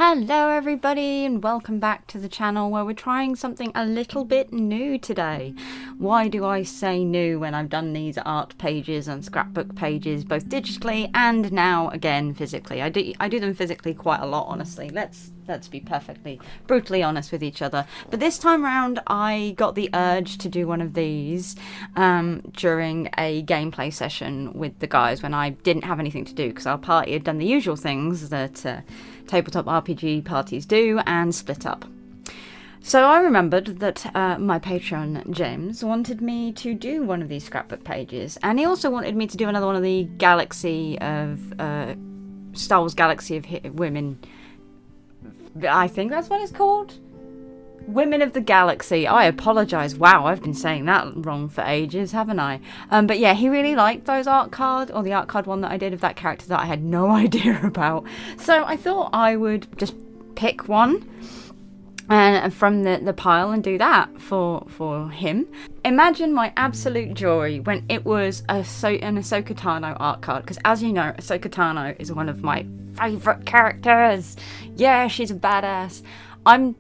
Hello everybody and welcome back to the channel where we're trying something a little bit new today. Why do I say new when I've done these art pages and scrapbook pages both digitally and now again physically? I do them physically quite a lot, honestly. Let's be perfectly brutally honest with each other. But this time round I got the urge to do one of these during a gameplay session with the guys when I didn't have anything to do, because our party had done the usual things that tabletop RPG parties do and split up. So I remembered that my patron James wanted me to do one of these scrapbook pages, and he also wanted me to do another one of the Galaxy of Star Wars Galaxy of Women. I think that's what it's called. Women of the Galaxy. I apologise. Wow, I've been saying that wrong for ages, haven't I? But yeah, he really liked those art card, or the art card one that I did of that character that I had no idea about. So I thought I would just pick one and from the pile and do that for him. Imagine my absolute joy when it was an Ahsoka Tano art card, because as you know, Ahsoka Tano is one of my favourite characters. Yeah, she's a badass. I'm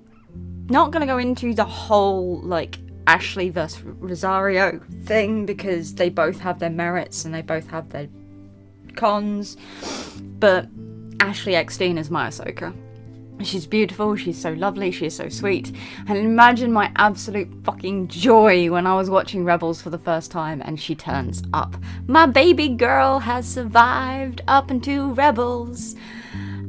not going to go into the whole like Ashley versus Rosario thing, because they both have their merits and they both have their cons, but Ashley Eckstein is my Ahsoka. She's beautiful, she's so lovely, she's so sweet. And imagine my absolute fucking joy when I was watching Rebels for the first time and she turns up. My baby girl has survived up into Rebels.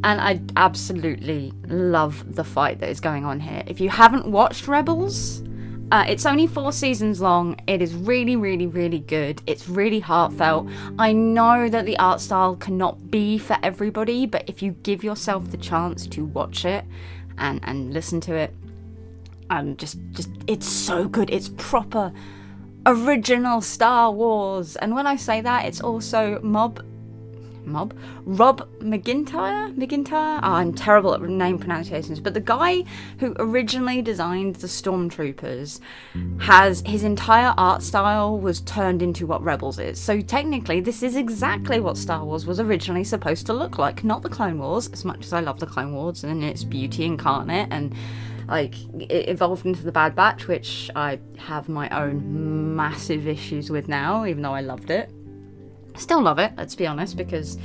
And I absolutely love the fight that is going on here. If you haven't watched Rebels, it's only 4 seasons long. It is really, really, really good. It's really heartfelt. I know that the art style cannot be for everybody, but if you give yourself the chance to watch it and listen to it, just it's so good. It's proper original Star Wars. And when I say that, it's also Rob McGintyre? Oh, I'm terrible at name pronunciations, but the guy who originally designed the Stormtroopers has his entire art style was turned into what Rebels is. So technically this is exactly what Star Wars was originally supposed to look like, not the Clone Wars, as much as I love the Clone Wars and its beauty incarnate, and like it evolved into the Bad Batch, which I have my own massive issues with now, even though I loved it. Still love it, let's be honest, because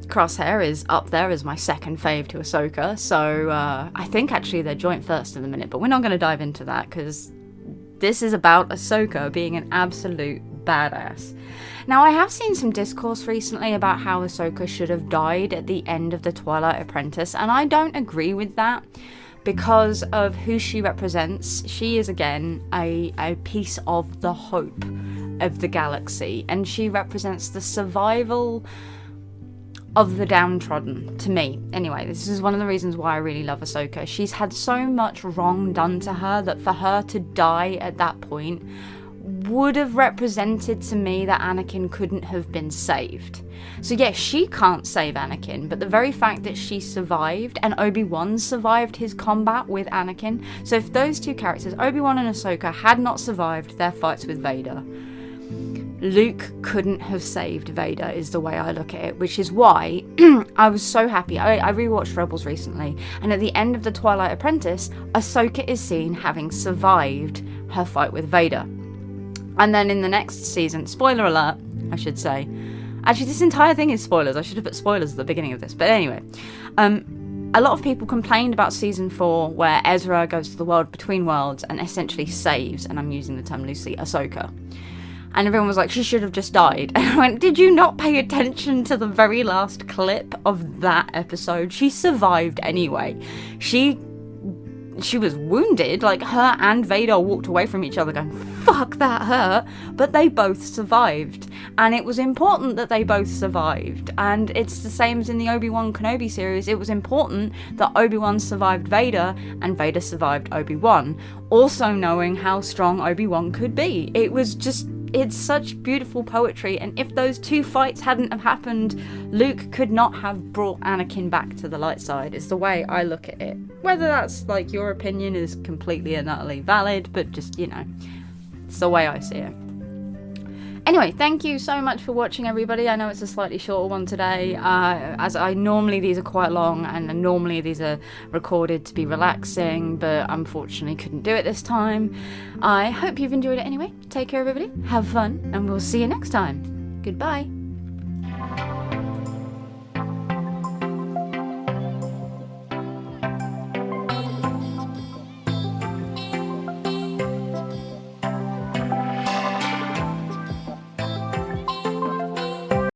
Crosshair is up there as my second fave to Ahsoka, so I think actually they're joint first in a minute, but we're not going to dive into that because this is about Ahsoka being an absolute badass. Now, I have seen some discourse recently about how Ahsoka should have died at the end of The Twilight Apprentice, and I don't agree with that because of who she represents. She is, again, a piece of the hope of the galaxy, and she represents the survival of the downtrodden, to me. Anyway, this is one of the reasons why I really love Ahsoka. She's had so much wrong done to her that for her to die at that point would have represented to me that Anakin couldn't have been saved. So yes, she can't save Anakin, but the very fact that she survived, and Obi-Wan survived his combat with Anakin, so if those two characters, Obi-Wan and Ahsoka, had not survived their fights with Vader, Luke couldn't have saved Vader, is the way I look at it, which is why I was so happy. I rewatched Rebels recently, and at the end of The Twilight Apprentice, Ahsoka is seen having survived her fight with Vader. And then in the next season, spoiler alert, I should say. Actually, this entire thing is spoilers. I should have put spoilers at the beginning of this. But anyway, a lot of people complained about season 4, where Ezra goes to the world between worlds and essentially saves, and I'm using the term loosely, Ahsoka. And everyone was like, she should have just died. And I went, did you not pay attention to the very last clip of that episode? She survived anyway. She was wounded, like her and Vader walked away from each other going, fuck, that hurt, but they both survived, and it was important that they both survived. And it's the same as in the Obi-Wan Kenobi series. It was important that Obi-Wan survived Vader and Vader survived Obi-Wan, also knowing how strong Obi-Wan could be. It was just, it's such beautiful poetry, and if those two fights hadn't have happened, Luke could not have brought Anakin back to the light side, is the way I look at it. Whether that's, like, your opinion is completely and utterly valid, but just, you know, it's the way I see it. Anyway, thank you so much for watching, everybody. I know it's a slightly shorter one today, as I normally these are quite long, and normally these are recorded to be relaxing, but unfortunately couldn't do it this time. I hope you've enjoyed it anyway. Take care, everybody. Have fun, and we'll see you next time. Goodbye.